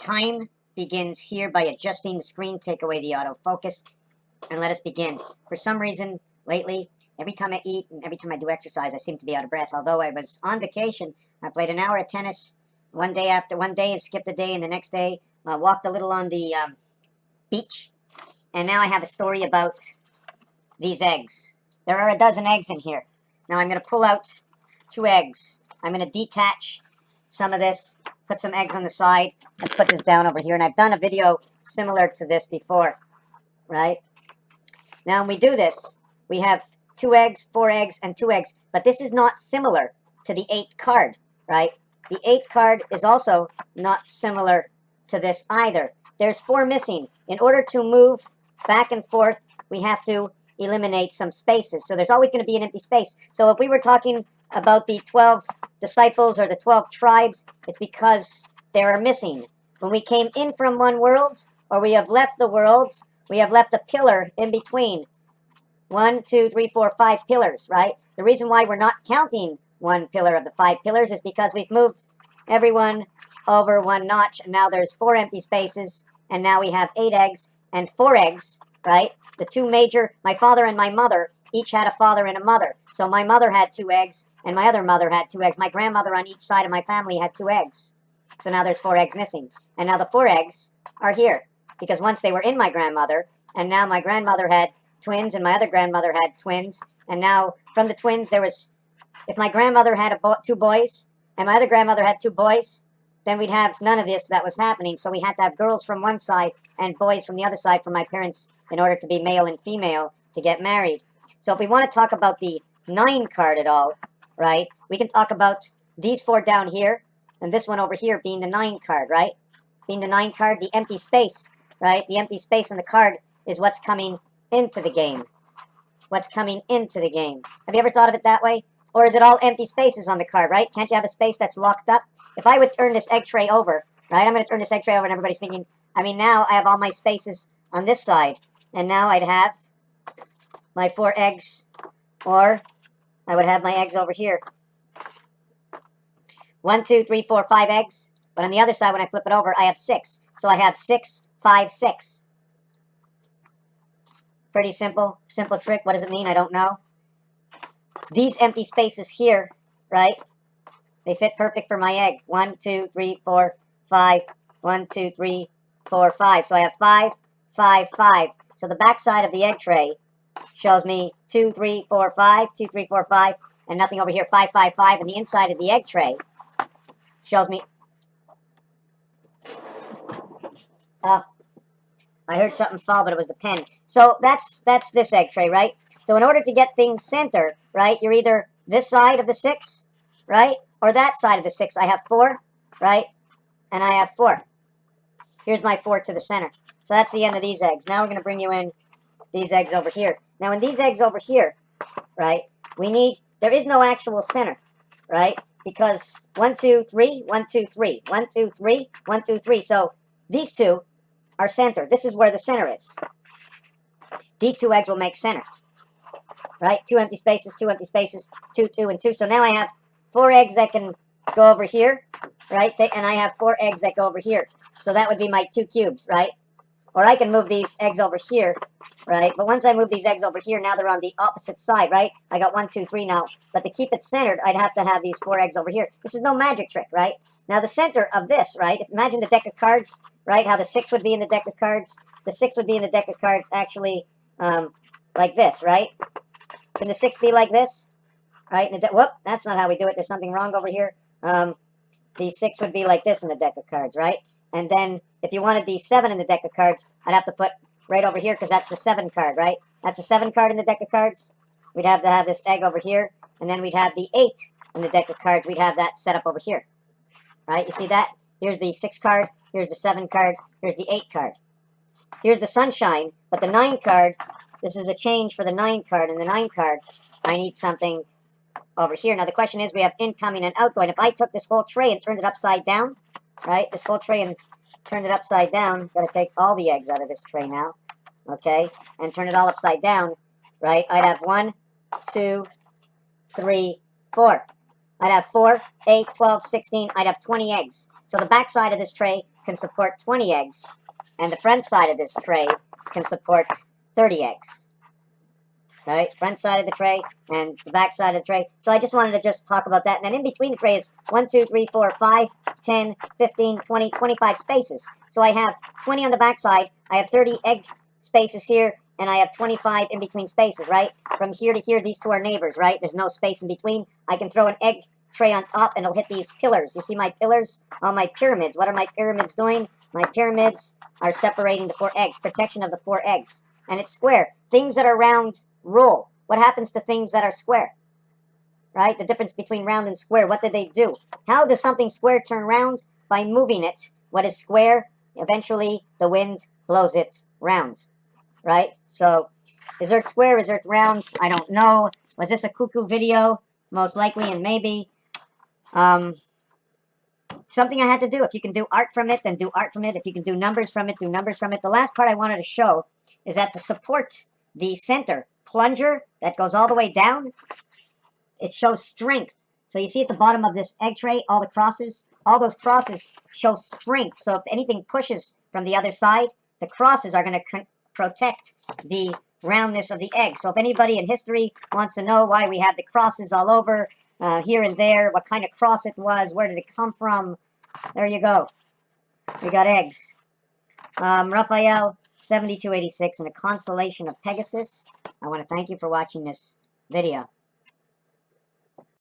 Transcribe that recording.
Time begins here by adjusting the screen. Take away the autofocus, and let us begin. For some reason, lately, every time I eat and every time I do exercise, I seem to be out of breath. Although I was on vacation, I played an hour of tennis one day and skipped a day, and the next day walked a little on the beach. And now I have a story about these eggs. There are a dozen eggs in here. Now I'm going to pull out 2 eggs. I'm going to detach some of this, put some eggs on the side, and put this down over here. And I've done a video similar to this before, right? Now when we do this, we have 2 eggs, 4 eggs, and 2 eggs. But this is not similar to the 8 card, right? The 8 card is also not similar to this either. There's 4 missing. In order to move back and forth, we have to eliminate some spaces. So there's always going to be an empty space. So if we were talking about the 12 disciples or the 12 tribes, it's because they are missing. When we came in from one world, or we have left the world, we have left a pillar in between. 1, 2, 3, 4, 5 pillars, right? The reason why we're not counting 1 pillar of the 5 pillars is because we've moved everyone over 1 notch, and now there's 4 empty spaces, and now we have 8 eggs and 4 eggs, right? The 2 major, my father and my mother, each had a father and a mother. So my mother had 2 eggs, and my other mother had 2 eggs. My grandmother on each side of my family had 2 eggs. So now there's 4 eggs missing. And now the 4 eggs are here, because once they were in my grandmother, and now my grandmother had twins, and my other grandmother had twins, and now from the twins there was, if my grandmother had 2 boys, and my other grandmother had 2 boys, then we'd have none of this that was happening. So we had to have girls from one side and boys from the other side for my parents in order to be male and female to get married. So if we want to talk about the 9 card at all, right, we can talk about these 4 down here and this one over here being the 9 card, right? Being the 9 card, the empty space, right? The empty space in the card is what's coming into the game. What's coming into the game. Have you ever thought of it that way? Or is it all empty spaces on the card, right? Can't you have a space that's locked up? If I would turn this egg tray over, right? I'm going to turn this egg tray over and everybody's thinking, I mean, now I have all my spaces on this side. And now I'd have my 4 eggs, or I would have my eggs over here. 1, 2, 3, 4, 5 eggs. But on the other side, when I flip it over, I have 6. So I have 6, 5, 6. Pretty simple. Simple trick. What does it mean? I don't know. These empty spaces here, right? They fit perfect for my egg. 1, 2, 3, 4, 5. 1, 2, 3, 4, 5. So I have 5, 5, 5. So the back side of the egg tray shows me 2, 3, 4, 5, 2, 3, 4, 5, and nothing over here, 5, 5, 5. And the inside of the egg tray shows me. I heard something fall, but it was the pen. So that's this egg tray, right? So in order to get things center, right, you're either this side of the 6, right, or that side of the 6. I have 4, right, and I have 4. Here's my 4 to the center. So that's the end of these eggs. Now we're going to bring you in these eggs over here. Now in these eggs over here, right, there is no actual center, right, because 1, 2, 3, 1, 2, 3, 1, 2, 3, 1, 2, 3. So these 2 are center. This is where the center is. These 2 eggs will make center. Right? 2 empty spaces, 2 empty spaces, 2, 2, and 2. So now I have 4 eggs that can go over here, right? And I have 4 eggs that go over here. So that would be my 2 cubes, right? Or I can move these eggs over here, right? But once I move these eggs over here, now they're on the opposite side, right? I got 1, 2, 3 now. But to keep it centered, I'd have to have these 4 eggs over here. This is no magic trick, right? Now the center of this, right? Imagine the deck of cards, right? How the 6 would be in the deck of cards. The 6 would be in the deck of cards actually like this, right? Can the 6 be like this? Right? Whoop, that's not how we do it. There's something wrong over here. The 6 would be like this in the deck of cards, right? And then if you wanted the 7 in the deck of cards, I'd have to put right over here because that's the 7 card, right? That's a 7 card in the deck of cards. We'd have to have this egg over here. And then we'd have the 8 in the deck of cards. We'd have that set up over here. Right? You see that? Here's the 6 card. Here's the 7 card. Here's the 8 card. Here's the sunshine. But the 9 card, this is a change for the 9 card. And the 9 card, I need something over here. Now the question is, we have incoming and outgoing. If I took this whole tray and turned it upside down, right? This whole tray and turned it upside down. Got to take all the eggs out of this tray now. Okay? And turn it all upside down, right? I'd have 1, 2, 3, 4. I'd have 4, 8, 12, 16. I'd have 20 eggs. So the back side of this tray can support 20 eggs, and the front side of this tray can support 30 eggs. Right? Front side of the tray and the back side of the tray. So I just wanted to just talk about that. And then in between the tray is 1, 2, 3, 4, 5, 10, 15, 20, 25 spaces. So I have 20 on the back side. I have 30 egg spaces here, and I have 25 in between spaces, right? From here to here, these two are neighbors, right? There's no space in between. I can throw an egg tray on top, and it'll hit these pillars. You see my pillars on my pyramids. What are my pyramids doing? My pyramids are separating the 4 eggs, protection of the 4 eggs. And it's square. Things that are round roll. What happens to things that are square? Right? The difference between round and square. What do they do? How does something square turn round? By moving it. What is square? Eventually, the wind blows it round. Right? So, is Earth square? Is Earth round? I don't know. Was this a cuckoo video? Most likely, and maybe. Something I had to do. If you can do art from it, then do art from it. If you can do numbers from it, do numbers from it. The last part I wanted to show is that to support the center plunger that goes all the way down, it shows strength. So you see at the bottom of this egg tray, all the crosses, all those crosses show strength. So if anything pushes from the other side, the crosses are going to protect the roundness of the egg. So if anybody in history wants to know why we have the crosses all over, here and there, what kind of cross it was, where did it come from, there you go. We got eggs. Raphael, 7286 in a constellation of Pegasus. I want to thank you for watching this video.